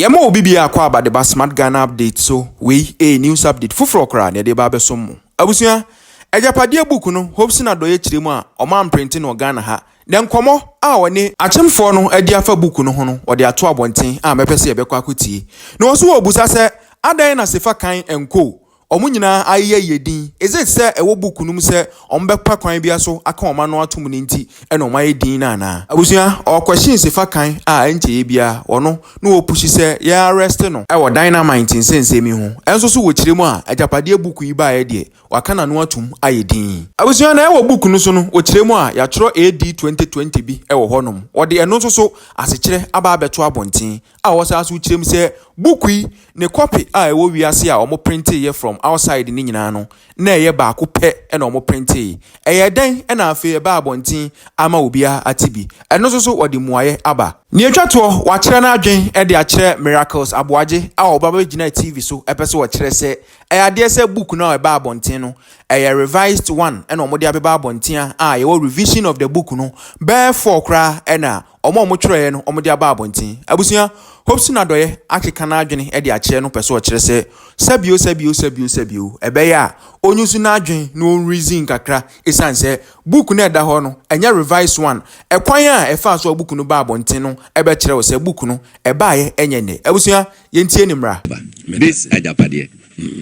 Yemo bibia kwa ba de smart Ghana update so we a news update fufro kra ne de ba beso mu. Abusua Agyapadeɛ book no Hopeson adoye kyeremu a ɔman print no Ghana ha. Den komo a woni achemfo no adi afa book no ho no ɔde ato abonten a mepese ye bekwa akotie. Na oso wo busa se adan na Sefa kan enko omu nyina ayeye yedin is it say ewo book no mu se ombekpa kwan bia so aka oma no atom ne nti ena oma yedin na na abusua o question Sefa kan a enche bia ono no wo pushi se ya arrest no e wo dynamite nsense mi ho enso so wo kyeremu a Agyapadeɛ book yi ba ye de waka na no atom ayedin abusua na e wo book no so no wo kyeremu a ya kyerɛ AD 2020 bi e wo honom wo de eno so asekyerɛ aba abeto abonten a wo sa so kyeremu se book yi ne copy a e wo wiase a omo print ye from outside ni nyina no na eye ba ko pe e na omo print eye den e na afi e ba abonten ama obia atibi eno so odi muaye aba ni etwato wa kire na adwen e de a kire miracles aboaje a obaba gina TV so epese wo kire se ade se book na e ba abonten no eye revised one e na omo de abeba abonten a ye wo revision of the book no be for kra e na omo kire no omo de aba abonten abusua Hopeson adoye akeka na adwene e de a kire no pese wo kire se sabio ebeya onyusu na adwen no reason kakra esanse book na eda ho no enya revise one ekwan a efa so book no ba abonten no ebe kire wo se book no eba ye enye ne abusua yentie ni mra this Agyapadeɛ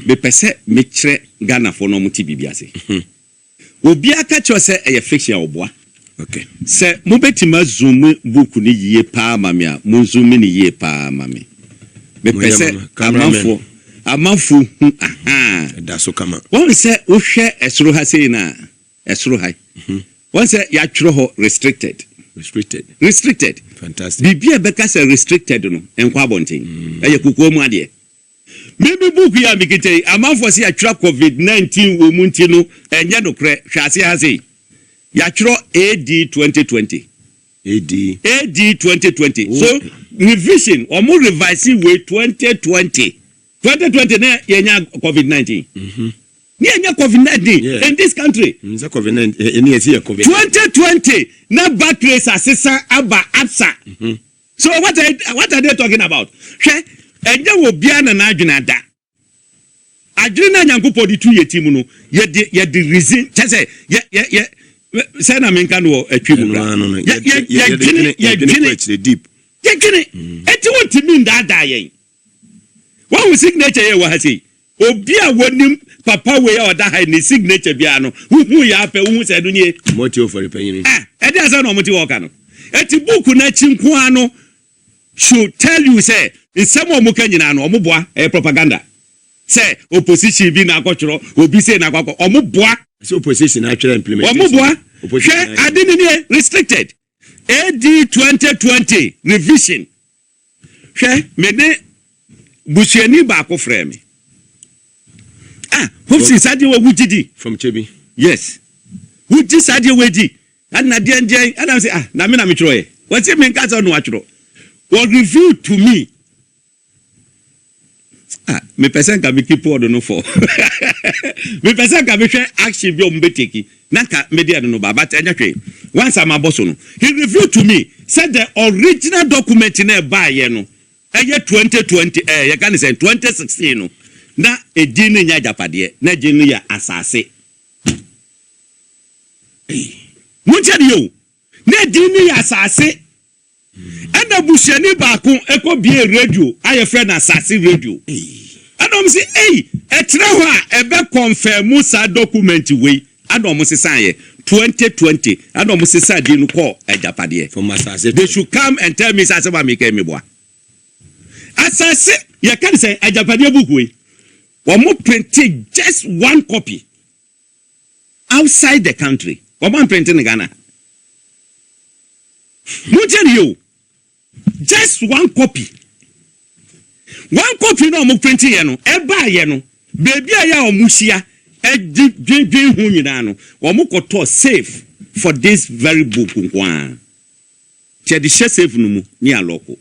me pese me kire Ghana fo no muti bibiase obi aka kire se eye fiction oboa okay se mo betima zoom book ni yie pa mame a mo zoom ni yie pa mame me pese amanfo da so kama won se wo hwe esoro ha sei na esoro ha won se ya tworo ho restricted fantastic bibia beka se restricted no enkwa bonten eye kukuo mu ade me book ya mikite amanfo se ya tworo COVID-19 wo mu nti no enye no kre hwase ha sei ya tworo AD 2020 AD 2020 so revision omo revising we 2020 na yenya COVID-19 ni yenya COVID-19 in this country nza COVID-19 ni yesi COVID 2020 na batteries asesa aba absa so what are they talking about hwe enye wo bia na adwena da adwena na nyankopɔ di tu yetimu no ye the reason chese ye say na menka no atwimu no ye deep eti what mean that yen one signature ye wa say obi a wonim papa we ya oda ha ni signature bia no hu ya afa hu se do nie moti ofori panyin e dey say no moti work no eti book na chinko ano should tell you say nsem o muka nyina no omoboa propaganda say opposition bi na akotworo obi say na akoko omoboa say opposition na actually implementation omoboa opposition adini nie restricted AD 2020 revision hwe me busheni ba ko frame Hopeson sadi we wujidi from Chebi yes wuji sadi we di na de nje na say na me na me tworo ye what say me nka so no atworo was revealed to me me person can be keep word no for me person can be share action bi o mbeteki na ka media no ba but enya hwe once am aboso no he revealed to me said the original document na ba ye no eye 2020 ye can say 2016 no na edin nya Agyapadeɛ na edin ya asase munchadi yo na edin ya asase ana bushani ba ko ekobie radio aye friend asase radio Adom say etre ho a ebe confirm sa document we Adom say say 2020 Adom say say di no call Agyapadeɛ from asase they should come and tell me say ba make me boa asase ye can say Agyapadeɛ book we omo printed just one copy outside the country omo printing in Ghana you just one copy no omo printing ye no eba ye no baby aya omo hia edwedwen hu nyina no omo koto safe for this very book nkwa che di safe no mu ni aloko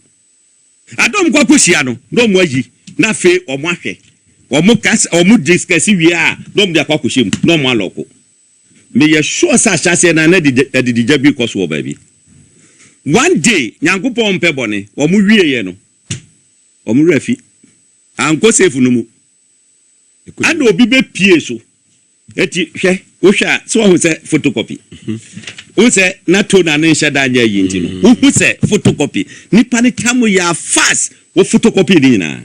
Adom kwa hia no do mo ayi na fe omo ahwe omo discuss wi a do mo de akwa hiem no mo aloko me ye sure sa chase na na di jabi koso baby one day nyankopon mpebone omo wie ye no Omurafi. Anko safe no mu. And obi be pie so. Eti hwe wo hwa so ho se photocopy. Wo se na to na ne hye da nya yi ntino. Wo se photocopy. Nipa ne tamu ya fast wo photocopy ni na.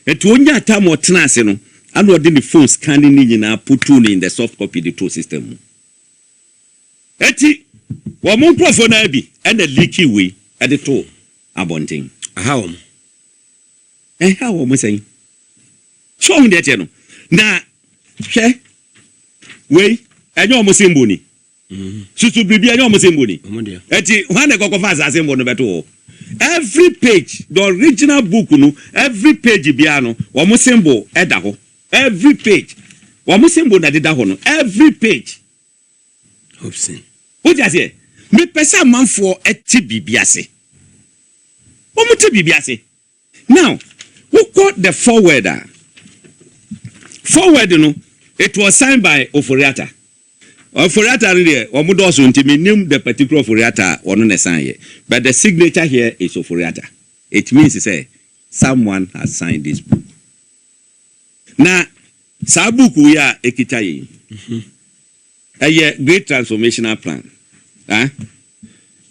Eti onya tamu otena ase no. And what did the phone scanning put in the soft copy the tool system. Eti, wa mon profona bi and the leaky way at the toe abonting. How? How am I saying? Show me that no. Na, she, we, and you almost symboli. Susu bibi and you almost symboli. Eti, one go fast as symbol no better. Every page, the original book, no, every page biano, almost symbol edaho. Every page. Wamu symbol na dida hono. Every page. Hopeson. What you say? Me pesa man for eti bibiase. Wamu ti bibiase. Now, who got the forwarder? Forward, no, it was signed by Oforiata. Oforiata really, wamu dosu unti me name the particular Oforiata wanu ne sign. But the signature here is Oforiata. It means to say someone has signed this book. Na sa book we are ekita yi. Great transformational plan.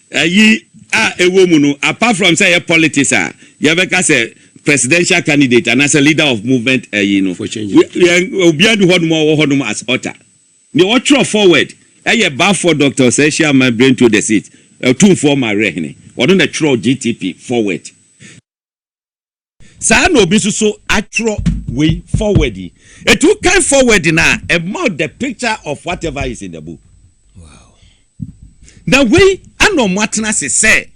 Ewo mu no apart from say politics you beka say presidential candidate and as a leader of movement for change. Obi adu hodum as author. The author forward bar for Dr. Sesha my brain to the seat. Two for my rehne. Odon the true GTP forward. Sa no bi so atro way forward. It will come forward now about the picture of whatever is in the book. Wow. The way I know Martina say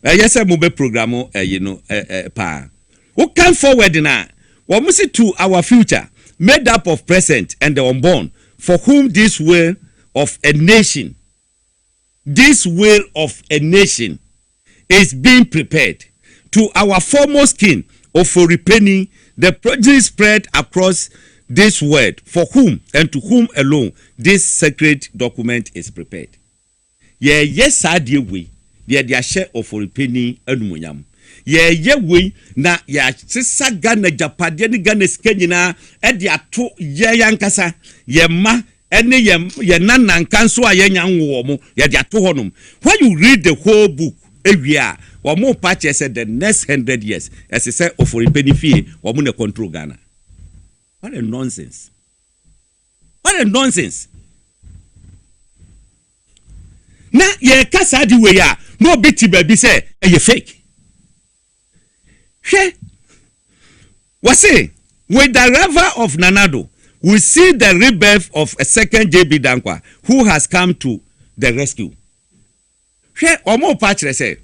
yes I move program pa. Who come forward now? What must it to our future made up of present and the unborn for whom this will of a nation is being prepared. To our foremost king of Foripeni, the project spread across this world, for whom and to whom alone this sacred document is prepared. Yes, I dear we, the share of Foripeni and Munyam. We na sisa Ghana Agyapadeɛ ni Ghana skenya edi ato yankasa ma ene ye nanan kanso a yenya nwo mo ye de ato honum. When you read the whole book ewia Wamu patch said the next 100 years, as he said, for a penny fee, Wamu control Ghana. What a nonsense! What a nonsense! Now, ye kasadi we ya no bitty baby say, you fake. She was say, with the river of Nanado, we see the rebirth of a second JB Dankwa who has come to the rescue. She Wamu patch say.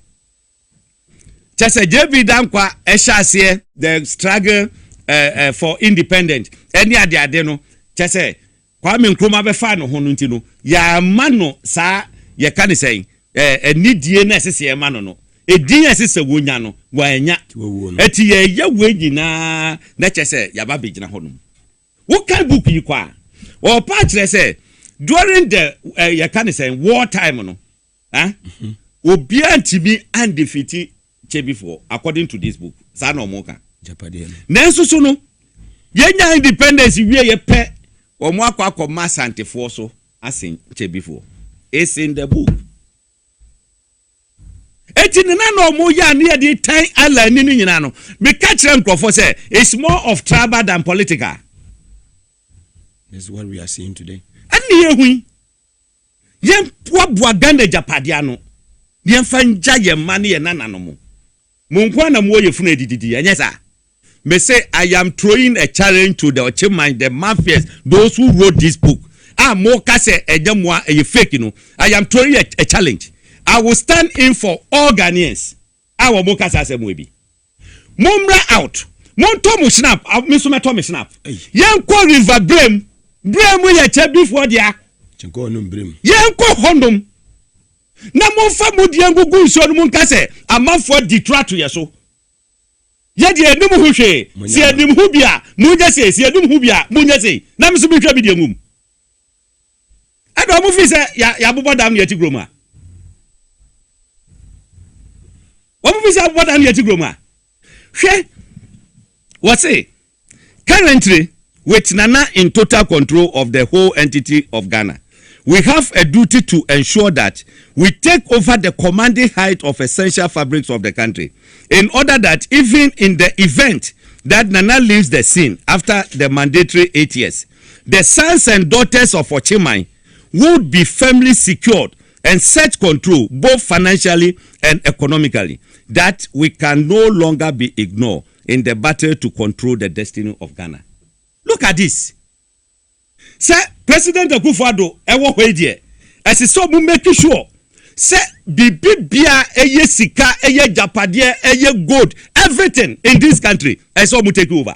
Chese JB Dankwa eshase the struggle for independence. Any ade no chese Kwame Nkrumah be fa no ho no ntino ya mano sa ye ka ne sei nidie na sese ma no no edin asese wonya no wanya eti ye we nyina na chese ya ba begina ho no wo kan book yi kwa o pa chese during the ye ka ne sei war time no obi antimi undefeated before, according to this book, Sana Moka. Agyapadeɛ. Nenso so no, yenya independence wie ye pe, omo akwa masante for so asin before. It's in the book. Eti na no mo ya na de tan ala ni nyina no. Me catch them crofo say it's more of tribal than political. This is what we are seeing today. Ani ye hu. Yen boa Ghana Agyapadeɛ no. Yen fanja ye mane ye nanano mo. Munkwa na mo ye funu edididi anyesa. Me say I am throwing a challenge to the Okyehene, the mafias, those who wrote this book. Mo ka say ejamwa e fake no. I am throwing a challenge. I will stand in for all Ghanaians. Our mo ka say asem bi. Mumra out. Mon to mo snap, me so me to me snap. Yen ko river blame ye che before dia. Chenko no blame. Yen ko hondom. Na mo fa mo die ngugu so no mo ka say amafo detract yeso. Ye de anim hu hwe, si anim hu bia, mu nya se, si anim hu bia, mu nya se. Na me so bi twa bi de ngum. Ado mo fi say ya bobo dam ye tigroma. Wo mo fi say bobo dam ye tigroma. What's it? Currently, with Nana in total control of the whole entity of Ghana, we have a duty to ensure that we take over the commanding height of essential fabrics of the country, in order that even in the event that Nana leaves the scene after the mandatory 8 years, the sons and daughters of Okyehene would be firmly secured and set control both financially and economically, that we can no longer be ignored in the battle to control the destiny of Ghana. Look at this. Say President Akufo-Addo ewo hwedie as so mu make sure say bibia eye sika eye Agyapadeɛ eye gold everything in this country as so mu take over.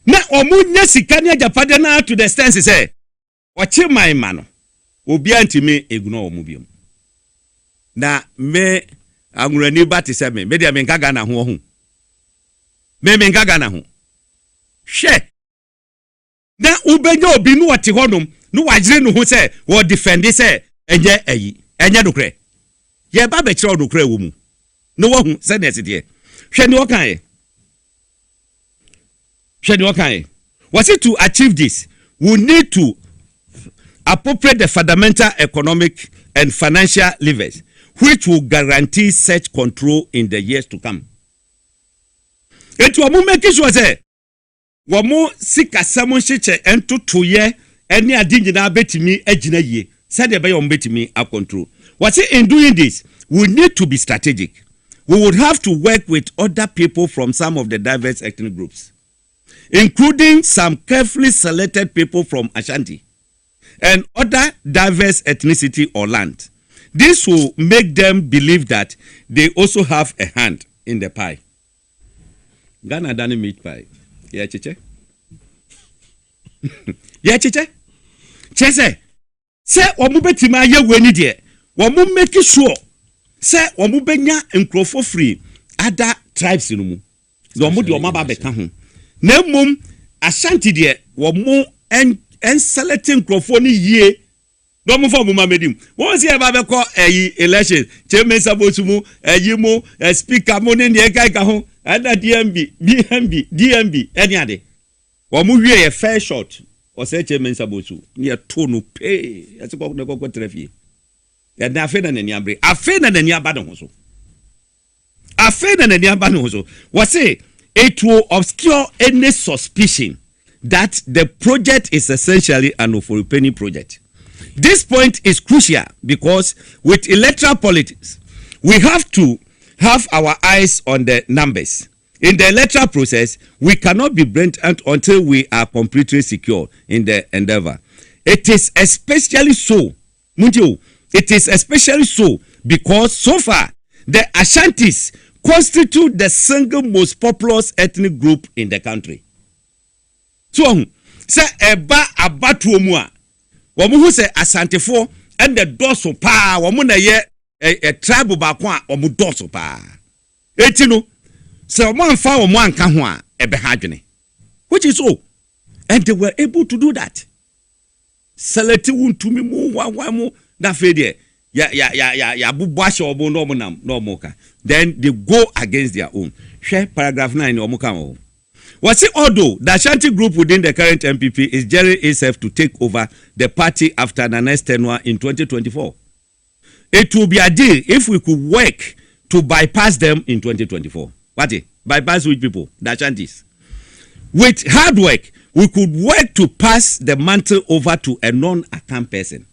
Na omu nya sika ne Agyapadeɛ na to the stance say Okyehene ma no obi antime ignore omu biom. Na me anwurani ba te se me dia me nka Ghana ho ho. Me nka Ghana ho. Hwe na ubenya obi no wote honom no wagire no ho se wo defend se enye dokre ye ba be kire dokre wo mu no wo hu se na sede hwe ni okan was it to achieve this we need to appropriate the fundamental economic and financial levers which will guarantee such control in the years to come. It will make sure say womo sika samon hyeche entotoye ene ade nyina betimi agina yie said be yom betimi a control. What in doing this we need to be strategic. We would have to work with other people from some of the diverse ethnic groups, including some carefully selected people from Ashanti and other diverse ethnicity or land. This will make them believe that they also have a hand in the pie. Ghana done meat pie. Yeah, chiche. Yeah, chiche. Chese. Say omu betima ye weni de. Omu make sure. Say omu benya nkrofo free other tribes no mu. Omu de omu ba beka ho. Na mum Ashanti de omu en selecting nkrofo ni yie. No mu for mu mamedim. Won say e ba be ko election. Chairman sabotu mu mu speaker mu ne de ka ho. Ada DMB any ade omu wie fair shot o say chairman sabotu ne to no pay ase ko trafie ya na afa na nani abre afa na nani aba no so what say it will obscure any suspicion that the project is essentially an Oforipeni project. This point is crucial because with electoral politics we have to have our eyes on the numbers. In the electoral process, we cannot be blunt until we are completely secure in the endeavor. It is especially so, because so far, the Ashantis constitute the single most populous ethnic group in the country. So, say eba abatu omua, wamu se Asantefo and the doso pa, wamu na ye a tribe ba kwa omudoso pa etino so man fa o man ka ho a ebe ha dwene which is so and they were able to do that select wuntumi mu wa mu da fe de ya bubu ahye obo no mo nam no mo ka then they go against their own. Share paragraph 9 omo ka o was it although the Ashanti group within the current MPP is gearing itself to take over the party after Nana's tenure in 2024. It will be a deal if we could work to bypass them in 2024. What? Bypass which people? The Ashantis. With hard work, we could work to pass the mantle over to a non-account person,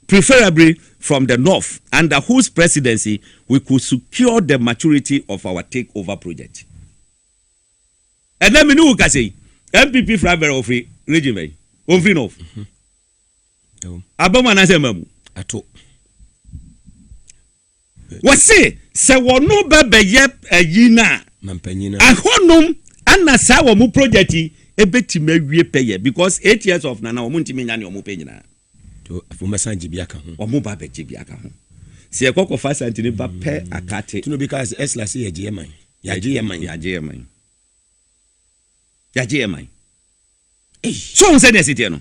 preferably from the north, under whose presidency we could secure the maturity of our takeover project. And then we know what I say. MPP Friday of region, of north. Aboma na mamu. Ato. What say wono bebe yep yina mampanyina ahonum anna sa wo mu project ebetime wie peye because 8 years of Nana wo ntimi nya ne wo peye nyina to afumasa gibia ka ho wo ba be gibia ka ho se ekoko fa santini ba pe akate to no because esla say yaje man so on said yes it no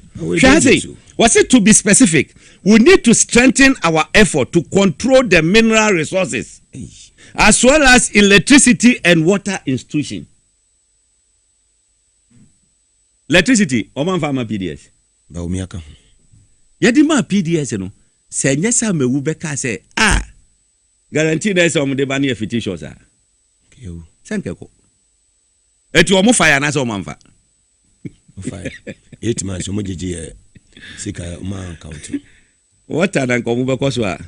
was it to be specific we need to strengthen our effort to control the mineral resources as well as electricity and water institution. Electricity, Oman Farmer PDS. Baumiaka. Yadima PDS, no. Say, yes, I'm a Wubeka say, guarantee there's some de bani fictitious. Thank you. Et you fire and as Oman fa. 8 months, Omoji, Sika, man county. What are the Komubakoswa?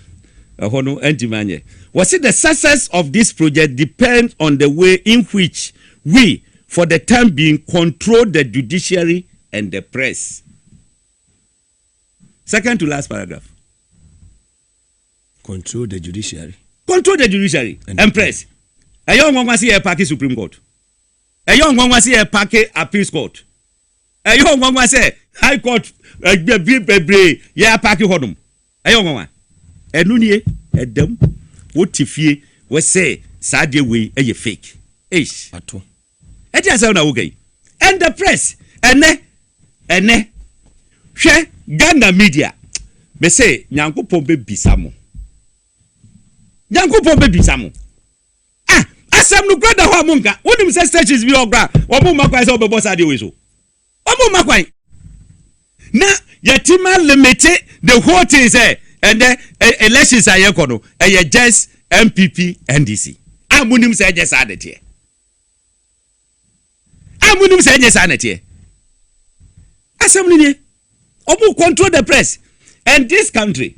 Was it the success of this project depends on the way in which we, for the time being, control the judiciary and the press. Second to last paragraph. Control the judiciary. Control the judiciary and press. A young one was here a Paki Supreme Court. A young one was here a Paki Appeals Court. A young one was here High Court. Yeah, Paki Hodum. A young one. Enunye Adam what if ye we say sadie way a fake ish ato et ya say na okay and the press ene hwe Ghana media be say Nyankopon be bisamo asem no grada ho amunka wonim say stations bi ogra omo makwan say obebo sadie we so omo makwan na yatima limit the whole thing say and then elections are yekono just MPP NDC amunim say just adete asem ni omu control the press and this country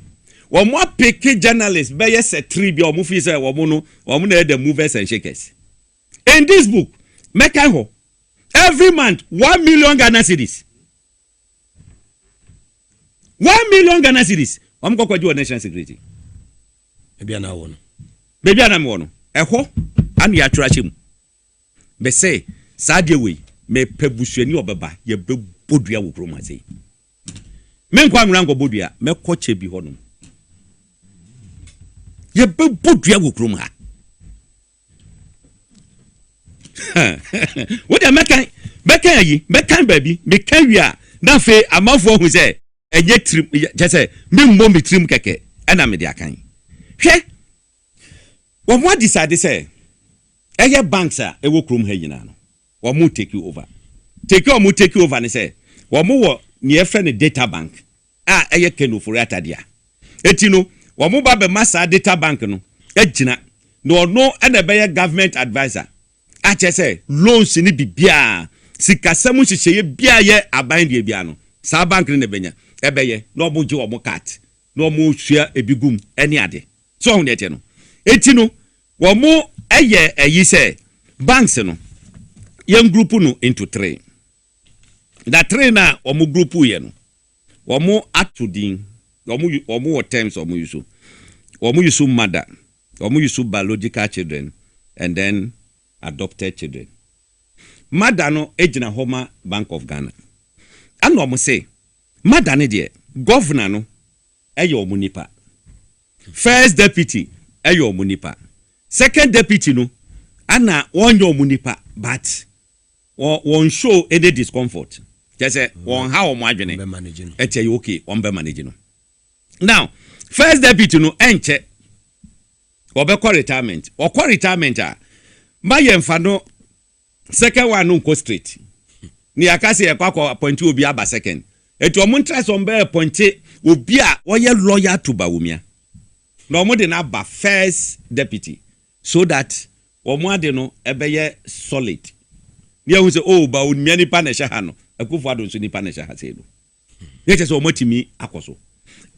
omu pick journalists be yes 3 bi omu fi say omu na the movers and shakers in this book make ho every month 1 million Ghana cedis 1 million Ghana cedis. I'm going to do national security. Baby, I'm one. Eho, and you are trashing. Be say, Sadia way, me pebusheni obeba, ye be bodia wukroma say. Men kwa mrango bodia, me koche bi honum. Ye be bodia wukroma. What am mekan baby, me kan wi a na fe amafo hu say enye trim je me mmom trim keke ena me de akan hwe wo mo decide say eye banks a e wo krom ha nyina no wo mo take you over ne say wo mo wo ne efe ne data bank a eye kenofori atadia eti no wo mo ba be masa data bank no agina no no ena be government advisor a che say loans ni bibia sikasam hyehyeye bia ye aban de bia no sa bank ne benya ebeye no mo je wo cat no mo hwea ebigum ene ade so ho nete no eti no wo mo eye eyi say banks no yem group no into 3 that 3 na wo mo group ye no wo mo atudin wo mo terms wo mo use mother wo mo use biological children and then adopted children mother no ejina homa Bank of Ghana and wo mo say mother ne de governor no eyo munipa first deputy eyo munipa second deputy no ana wonyo munipa but won show any discomfort just say won how mo adwene e tell you okay won be manage no now first deputy no enche obekọ retirement okọ retirement a mayemfa no second one no go straight ni akase e kwakọ appoint obi aba second eto mo interest on be appoint obi a woye lawyer to Bawumia no mo de na ba first deputy so that omo ade no ebeye solid ni ehun say oh Bawumia ni pa na sha no akufo adon so ni pa na sha ha say no ye che so omo timi akoso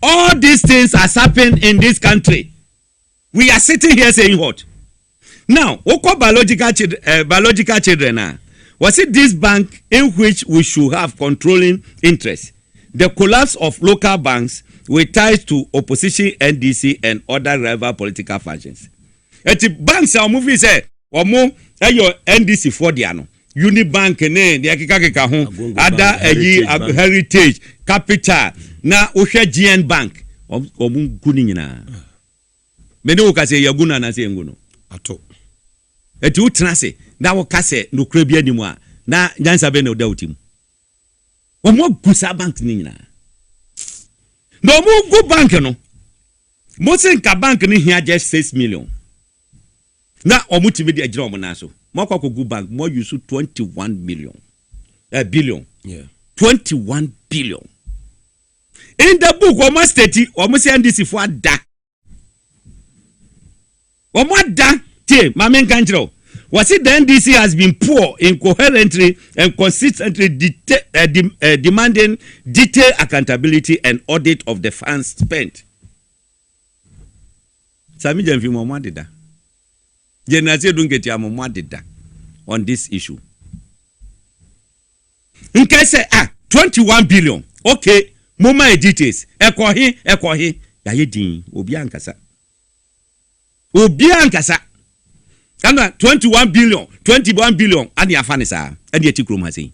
all these things has happened in this country. We are sitting here saying what? Now, what biological children was it this bank in which we should have controlling interest? The collapse of local banks with ties to opposition, NDC, and other rival political factions. The banks are moving say, "Omo, your NDC for the ano, Unibank ne, the akikakeka hon, other Heritage, Capital, na Osha GN Bank, omu kuningina." Mene ukase yaguna na se nguno ato eti utrase na wokase no kra bia nimu a na nyansa be na oda utim wo mo gusa bank ni nyina no mo go bank no mo se nka bank ni hia just 6 million na omutimi de agina omna so mako go bank mo use 21 billion. Yeah. 21 billion. In the book, almost 30, almost NDC for da. Almost da. Mamen Kanjro. Was it the NDC has been poor, incoherently, and consistently demanding detailed accountability and audit of the funds spent? Sami Jamfi Momadida. Generasi don't get your Momadida on this issue. In case 21 billion. Okay. Moma details. Ekohi. Yaye din. Obi ankasa. Kana 21 billion. Ani afane sa. Ani etikrom hase.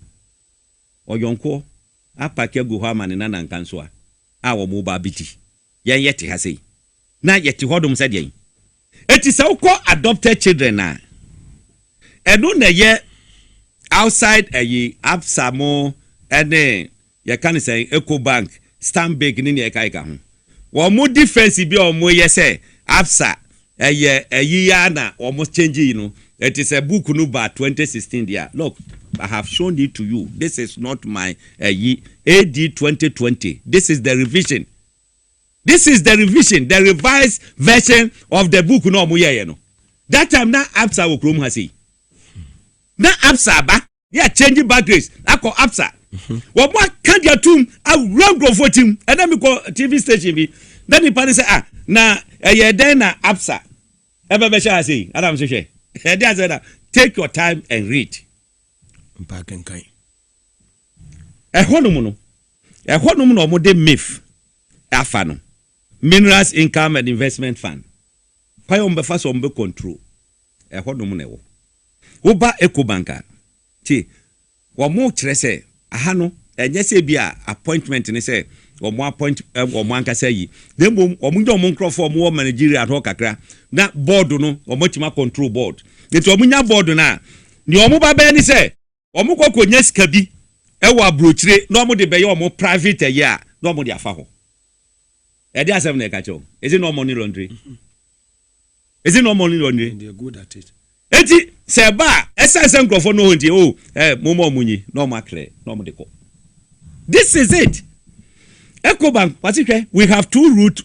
Oyonko. Apake go ha mane na nkanso a. A wo mo ba biti. Yen yete hase. Na yete hodom sa den. Eti se uko adopted children na. Eno na ye outside Absamo ene ya kan say Ecobank Stanbic ni ne kaika ho wo mo defense bi o mo yese Absa ya na o mo change no it is a book no ba 2016 there. Look, I have shown it to you. This is not my AD 2020. This is the revision. The revised version of the book no mo ye no. That time na Absa wo krom ha sei. Na Absa ba ya change batteries akọ Absa wo mo kan dia tum a wrong of team and then me call TV station bi then the party say na ye den na Absa ebe be sha say Adam say she e dey say that take your time and read mpaken kan ehonum no mo de MIF afa no Minerals Income and Investment Fund kwa yo mbefa so mbe control ehonum na ewo wo ba Ecobank ti wo mo kire se aha no enye se bia appointment ni se wo mo appoint wo mo ankasa yi dem wo mo njo mo nkrofo mo wo Nigeria to kakra na board no wo mo tima control board nti wo mo nya board na ni wo mo ba be ni se wo mo kokonya sika bi e wo abrochire na wo mo de be ye wo mo private ye a na wo mo de afa ho e dey asem na ka cho is it no money laundry? They're good at it. Eti seba esa nkrofo no honti momo munyi no makle no mo de ko. This is it. Ecobank particularly we have two routes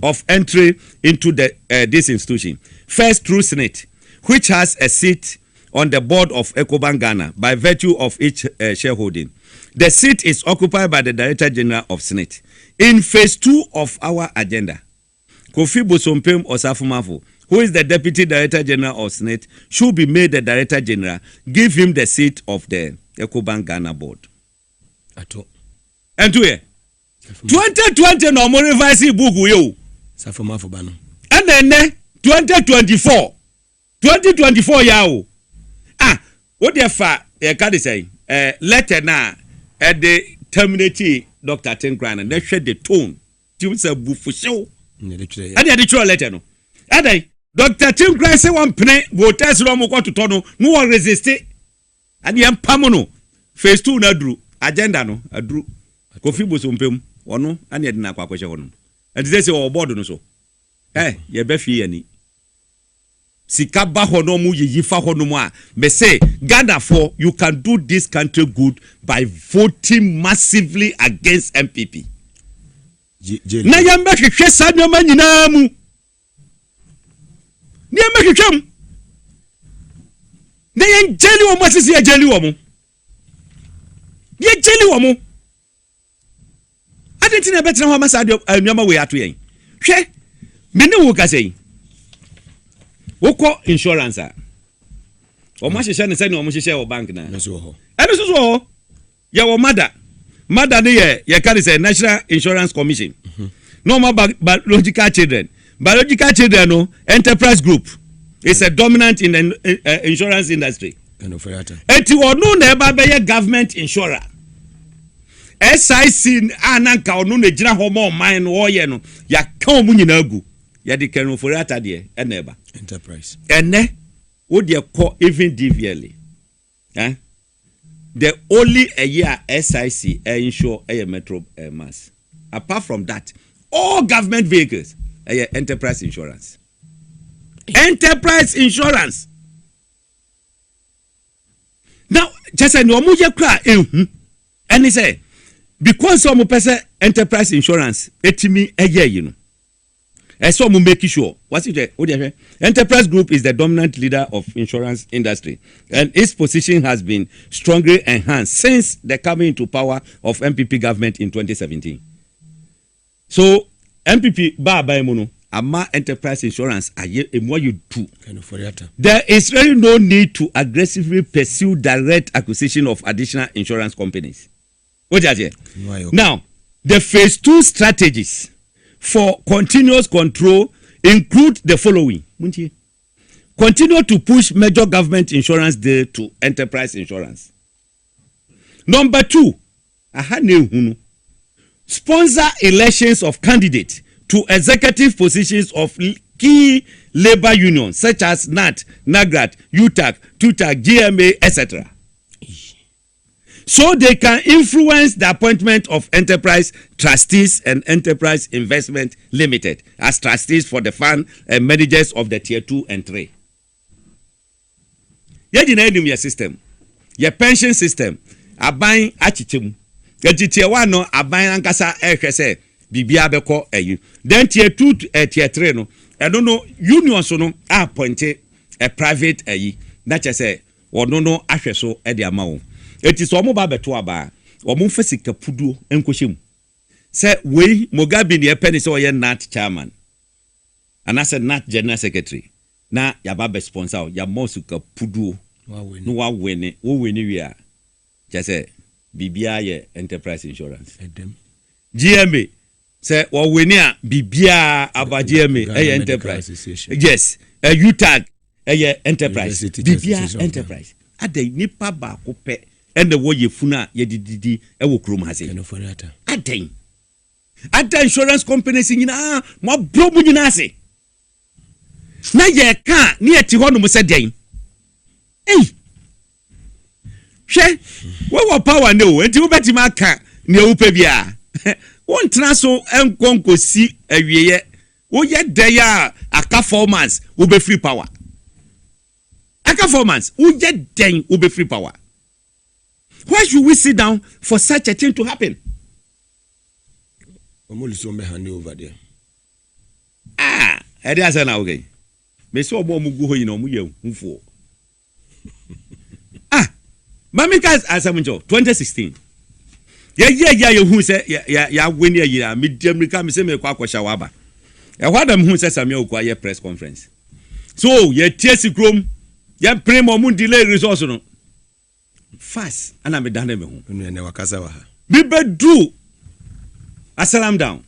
of entry into the this institution. First through Senate, which has a seat on the board of Ecobank Ghana by virtue of each shareholding. The seat is occupied by the Director General of Senate. In phase 2 of our agenda, Kofi Bosompem Osafumafo, who is the Deputy Director General of Senate, should be made the Director General. Give him the seat of the Ecobank Ghana board. Ato. And to here, 2020 no more revise book yo. Safumafo bano. And then 2024 yao. What the fa can say? Letter na at the terminate Dr. Tenkran and they share the tone. You say bufu show. And the true letter no. And Dr. Tenkran say one penny will test no more to tono no one resist it. And the pamono phase 2 na drew agenda no adru Kofi Bosompem ono and yet na kwakwache hono. And they say o board no so. Ye be fie ani. Sika ba hono mu yi fa hono mu a me say Ghana for you can do this country good by voting massively against MPP. Na yamba hwehwe sa nyoma nyina mu. Ni yamba hwehwem. Na yen jeli wo masisi ya jeli wo mu. Ye jeli wo mu. Adenti na betra ho masa nyoma we ato yen. Hwe me ne wo ka sei. Woko insurance a o ma hwehwe ne se ne o mo hwehwe o bank na No so ho. eno so ho ya wo mada ne ye carry say National Insurance Commission no more biological children no enterprise group is a dominant in the insurance industry eti onu na eba be government insurer SIC ananka onu na gina ho mo man no ye no ya ka omu nyina agu ya de kanu for atade e na eba enterprise ene wo de call even DVL the only a year SIC insure a metro mass. Apart from that, all government vehicles enterprise insurance. enterprise insurance. Now, just say no more kra ehu. And he say because some person enterprise insurance etimi eye you know. And so make sure what's it? Enterprise Group is the dominant leader of insurance industry, and its position has been strongly enhanced since the coming into power of MPP government in 2017. So MPP ba mono ama enterprise insurance aye what you do. There is really no need to aggressively pursue direct acquisition of additional insurance companies. Now, the phase 2 strategies for continuous control include the following. Continue to push major government insurance deal to enterprise insurance. Number 2, sponsor elections of candidates to executive positions of key labor unions such as NAT, NAGRAT, UTAC, TUTAC, GMA, etc. So they can influence the appointment of enterprise trustees and enterprise investment limited as trustees for the fund and managers of the tier 2 and 3. Your system, your pension system, abain achichim. Tier 1 no abain ankasa ehwese bibia beko eyi. Then tier 2 tier 3 no. I don't know unions no appointed a private eyi. That just say ono no ahweso e de amawo. It is omo ba beto aba omo fasika puduo enkohyem say we Mugabe ne penny say oye NAT chairman and I said NAT general secretary na ya ba be sponsor ya mosuka puduo no wa wene wo wene wi a just say bibia ye enterprise insurance GMA say wo wene a bibia aba GMA enterprise yes UTAG enterprise bibia enterprise ade nipa ba ko pe and the way you funa yedidi ewo krom hase aden insurance companies nyina mo bromu nyina ase na ye ka ne eti hono mo se den hwe wo power ne o enti wo beti ma ka ne wo pe bia won tena so enkonkosi awieye wo ye den ya aka 4 months wo be free power aka 4 months wo ye den wo be free power. Why should we sit down for such a thing to happen? Over there. I didn't say now, okay. Me so bo mu go no mu ye mfo. Mamika asamuncho 2016. Ya hu say ya win ya medium rika me say me kwa kwasha waba. E hwadam hu say Samuel kwa ye press conference. So ye tiesi krom ye premo mu delay resource no. Fast and I'm done me hu. Ne wakasa wa ha. Bibe do asalam down.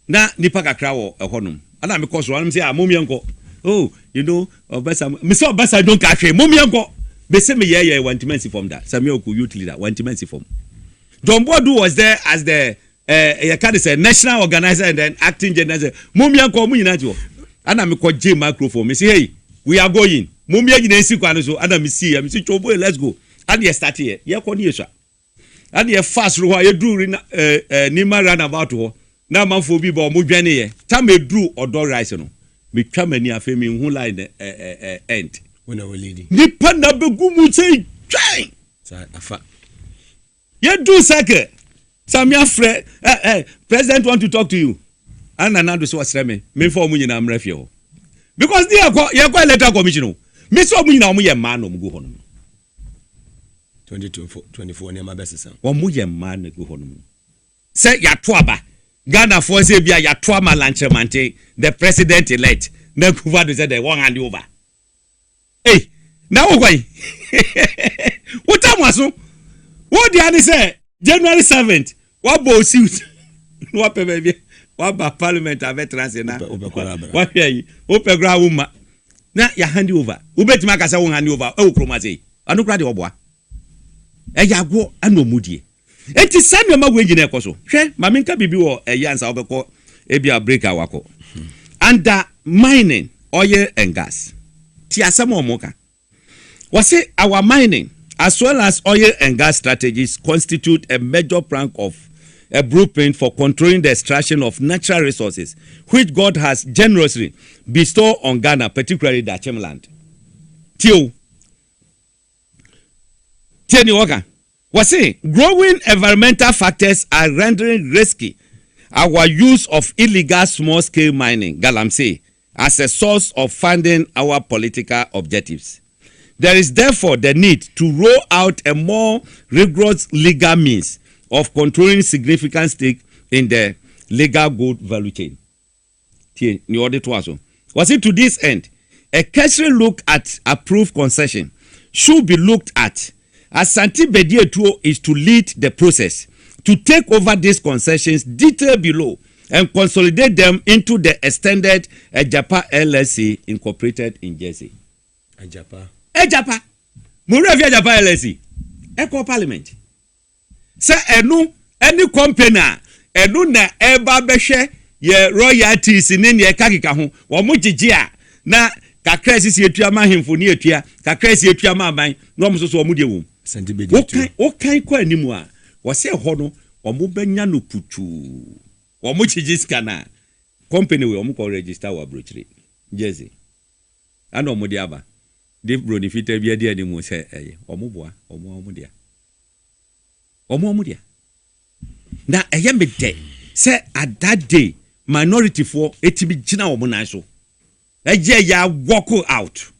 Na nipa kakra wo ehonum. Ana me koso am say momienko. Oh, you know, obesa me say obesa don't catch momienko. Be say me ye wantimensi from that. Samuel ku youth leader wantimensi from. John Bodu was there as the say national organizer and then acting general. Momienko mu nyina jo. Ana me ko J microphone. Me say hey, we are going. Momia nyina nsi kwano so. Ana me see chobo let's go. And you start here. You call you and you fast ro you do ni ma run about ho na man fo bi bo mo dwane ye ta me do odo rice no me twa mani afa me hu line end when I will leading ni pa na begu mu say twan sa afa you do sake samia fre president want to talk to you and another so wasre me for mu nyina amrafie ho because they are go electoral commission me so mu nyina mo ye ma no mo go ho no 2024 ne ma besesa wo mu ye ma na go ho no say ya to aba Ghana for say bia ya to ama lanchemante the president elect na kuva do say they won hand over na wo kwai what am waso wo dia ni say January 7th wa bo suit no pe be wa ba parliament ave trans na wa hia wo pe gra wuma na ya hand over wo betima ka say won hand over e wo kromase anu kra de oboa eyago anomudie enti sanwe ma we nyina ekoso hwe ma menka bibi wo eyansa obekọ ebia break awako under mining oil and gas ti asem omoka we say our mining as well as oil and gas strategies constitute a major plank of a blueprint for controlling the extraction of natural resources, which God has generously bestowed on Ghana, particularly the Achem land. Tio Waka was saying, growing environmental factors are rendering risky our use of illegal small-scale mining, Galamsey, as a source of funding our political objectives. There is therefore the need to roll out a more rigorous legal means of controlling significant stake in the legal gold value chain. Was it to this end, a cursory look at approved concession should be looked at, as Agyapadeɛ is to lead the process to take over these concessions detailed below and consolidate them into the extended Agyapa LLC incorporated in Jersey. Agyapa. Muravi Agyapa LLC. Echo Parliament. Say any company enu na eba behwe ye royalties ni ne kakika ho wo mo gigea na kakra sisi etua ma hemfo ni etua kakra sisi etua ma aban no mo so mo de wo okan kwa animu a wo se ho no wo mo benya no putu wo mo chiji scanner company we wo mo ko register wa brochire Jersey ana mo de aba de bronifita bia de animu se wo mo boa wo mo de omo dia na me de say at that day minority for etibi gina omo nan so ya walk out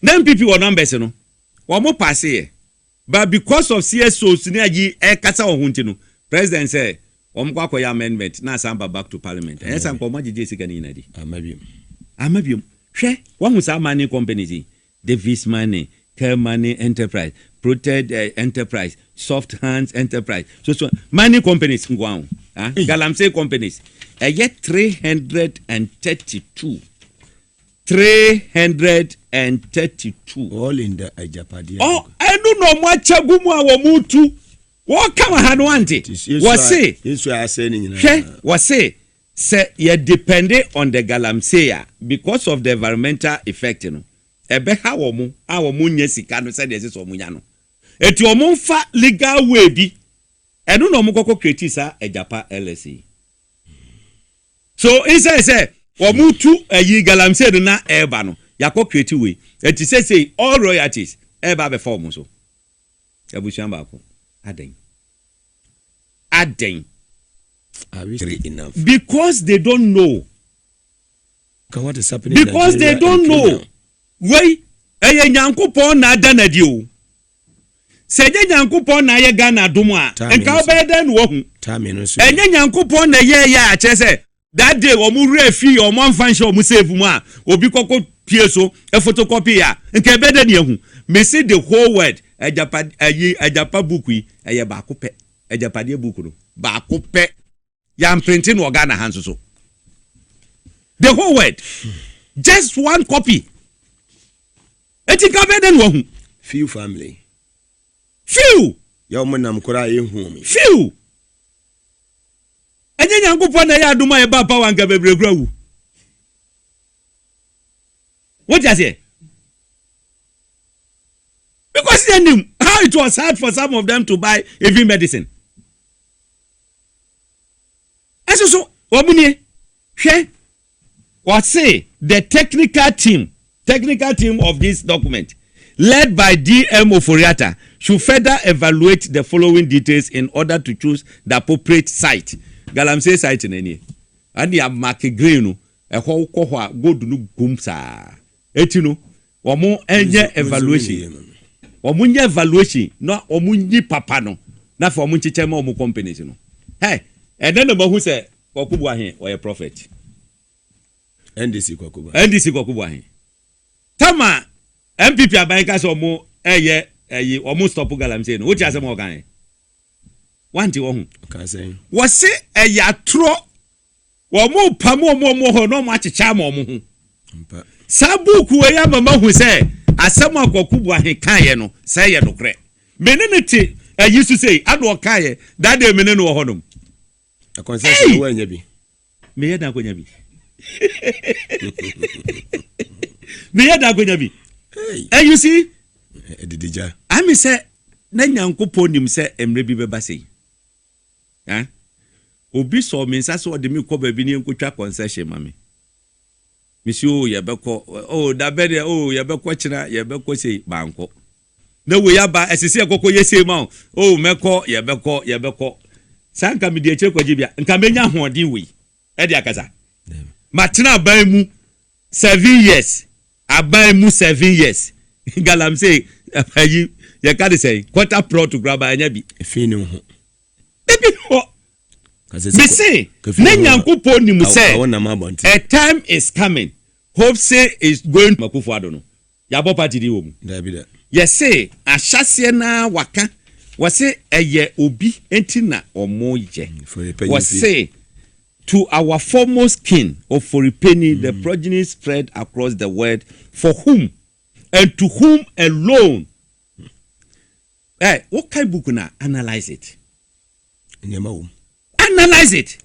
na MPP or numbers no omo pass here but because of CSOs ni agi kasa ohunti no president say omo kwa koya amendment na samba back to parliament and some come agije sika ni na di amabium hwe wahu sa money companies Davis Money Money Enterprise, Protect Enterprise, Soft Hands Enterprise. So money companies ngwao. Galamsey companies. Yet 332. 332. All in the Agyapadeɛ. Oh, I don't know much agumu awo mutu. What come hanu ante? Was say you depend on the Galamsey because of the environmental effect, you know. Ebe ha wo mu nya sika no se de se so mu nya no eti o mu fa legal way bi enu no mu kokko create sa Agyapa LLC so inside say o mu tu ayi Galamsey na eba no yakọ create way eti say all royalties eba be form so ebusuan ba ko aden enough because they don't know what is happening because they don't know. Wey eye nyankopon na adanadi o seje nyankopon na ye Ghana Adom a enka obeden wo hu enye nyankopon na ye a chese that day o mu refi o mo mfanhye o mu save mu a obi kokko pie so e photocopy a enka obeden ye hu me see the whole word Agyapa book yi eye ba ko pe Agyapadeɛ book no ba ko pe ya printing no Ghana hands so the whole word just one copy. Eti kabeden wo hu few family few ya mo nam kora ye hu mi few enye nyankopon na ya Adom e ba power nka bebregura wu what you say because they knew how it was hard for some of them to buy even medicine eso omunie hwe what say the technical team of this document, led by DM Oforiata, should further evaluate the following details in order to choose the appropriate site. Galamsey site in any. And the market green, a whole cohort go to Gumsa. Etino, or more enye evaluation. Or munya evaluation, not omunyi papano, not for munchichema or companies. Hey, and then the who said, Kokubuahin or a prophet. NDC Kokubuahin. Tama MPP abayika so mo omo stop Galamsey no wuti asem ogan wanti wo hu kan say wo se tro wo mo pam wo mo ho no mo achicha ma mo hu sabuku we ya mama hu se asem akokubu ahe kan ye no say ye dokre menene ti ayisu say ado kan ye that day menene wo ho no a concession wo anya bi me ye da konya bi me ya da gonya bi and you see edidija I me say na nyankopon nim say emre bi beba sei Obi saw me so de me ko ba bi ni nkotwa concession ma me. Monsieur ye beko da be de ye beko kira ye beko sei banko. Na we ya ba esese ekoko ye sei ma meko ye beko. Sanka me de eche kwaji bia nka menya hoɔden we. E de akasa. Matena ban mu 7 years. Aban mu 7 years. Galam say ayi ye ka de say quarter pro to grab anya bi. Efi ne ho. Ebi ho. Me say na nyankopo ni mu say a time is coming. Hopeson is going to Makufo Adono. Yabo party di wo mu. Yes say ahyase na waka. Was say eye obi enti na omo ye. Was say to our foremost king of Foripeni, the progeny spread across the world, for whom and to whom alone. What kind of book na analyze it? Analyze it.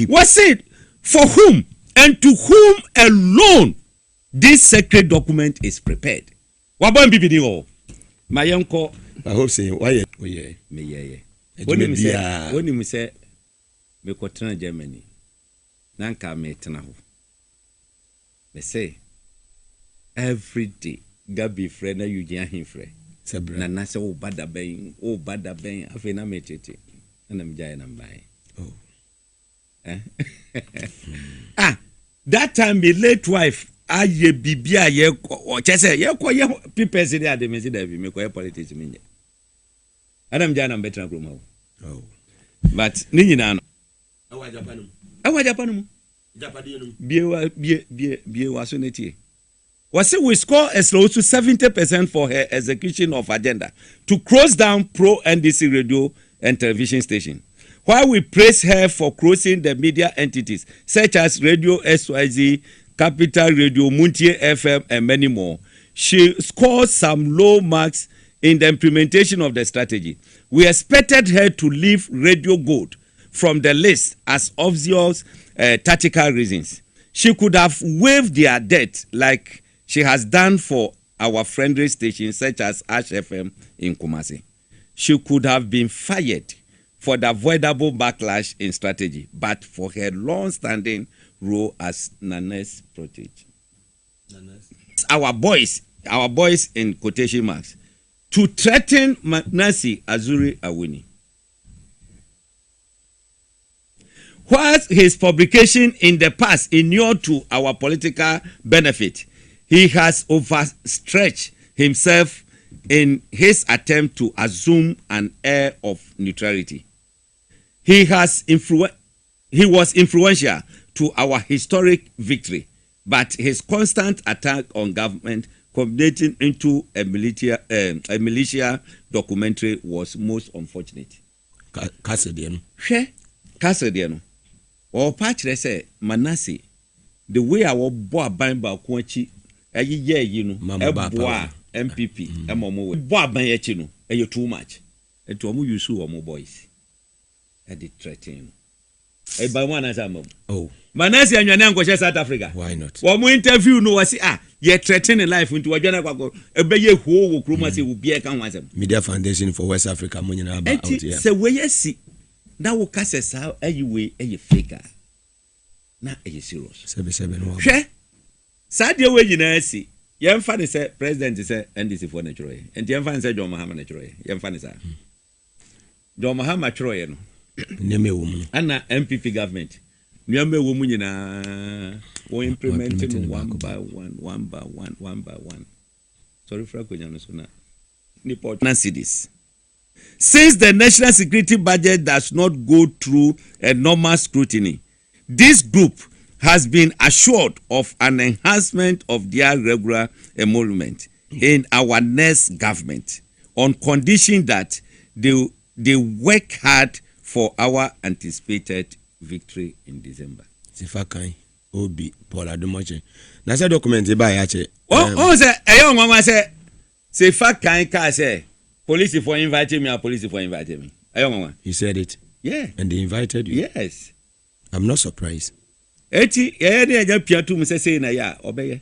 Was it for whom and to whom alone this sacred document is prepared? Wabon bibidi o. Mayenko. I hope say why me ye. When you say me kotra Germany. Nanka me tena ho. Me say every day Gabi friend na you gian him friend. Na na say o bada ben afi na me tete. Na me jaya na mbai. That time me late wife aye bibia ye ko chese ye ko ye people say dey me say dey me ko politics me nye. Adam jaya na betra kroma. But ni nyina no. Awa Japan Bie was on it. Was we score as low to 70% for her execution of agenda to close down pro-NDC radio and television station. While we praise her for closing the media entities such as Radio SYZ, Capital Radio, Muntie FM, and many more, she scored some low marks in the implementation of the strategy. We expected her to leave Radio Gold from the list as obvious tactical reasons. She could have waived their debt like she has done for our friendly stations such as Ash FM in Kumasi. She could have been fired for the avoidable backlash in strategy, but for her long-standing role as Nane's protege. Our boys in quotation marks, to threaten Nancy Azuri Awuni. Whilst his publication in the past inured to our political benefit, he has overstretched himself in his attempt to assume an air of neutrality. He was influential to our historic victory, but his constant attack on government culminating into a militia documentary was most unfortunate. Kasediano. Or patch say Manasi, the way our boy bind by Quanchi, a year, you know, MPP, a momo, boy by Echino, and you too much. And to amu you sue or more boys. I did threaten. A by one as I'm. Oh, Manasi and your name go South Africa. Why not? One more interview, no, I say, you're threatening life into a general, a bay who will be a can Media Foundation for West Africa, money about here. So where you see. Now we can say how anyway a faker. Na a serious. 77. She Sadia way you see. Young funny say president is NDC for natural. And young fan say John Mahama natural. Young funny say John Mahama Troy. Name a woman. Anna MPP government. Nyame woman na we implementing one by one. Sorry for Kojanusuna. Nipot na cities. Since the national security budget does not go through a normal scrutiny, this group has been assured of an enhancement of their regular emolument in our next government on condition that they work hard for our anticipated victory in December. Sefa Kayi, Obi, Paul Adom. Na say document e ba ya che. Say eyo mama say Sefa Kayi ka say police for inviting me, or police for inviting me. He said it. Yeah. And they invited you. Yes. I'm not surprised. Eti, ya piatu me say na ya, obeye.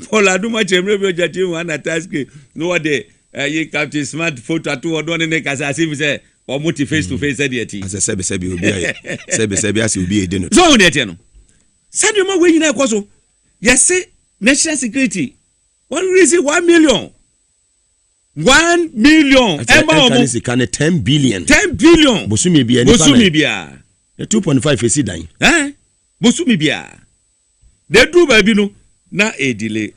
Paula do much emre jati one task. No de ye Captain Smart photo to one ne kasa si say or multi face to face at the as a sebi obi as obi ede no so on no said you ma we nyina kwaso yes say national security one reason 1 million 1 million emma is can 10 billion bosumi bia 2.5 esi dan bosumi bia de du ba bi no na e delay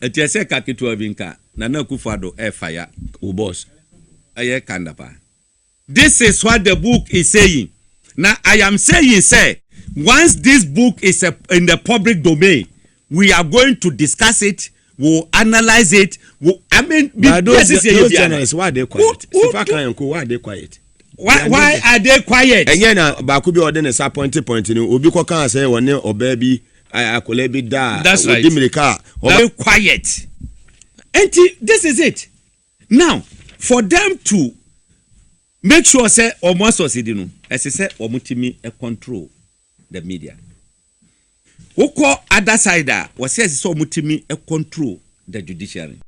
etiese ka ketu abinka na kufado e fire o boss aye kandapa. This is what the book is saying. Now I am saying say once this book is in the public domain, we are going to discuss it, we'll analyze it. Those journalists, why are they quiet? Sefa and Co, why are they quiet? Why are they quiet? And yeah, Bakubi order is appointed point in Ubiko can say one or baby I da. That's right. Very quiet. And this is it. Now, for them to make sure say almost osidinu as say omutimi control the media. Woko other side was say omutimi control the judiciary.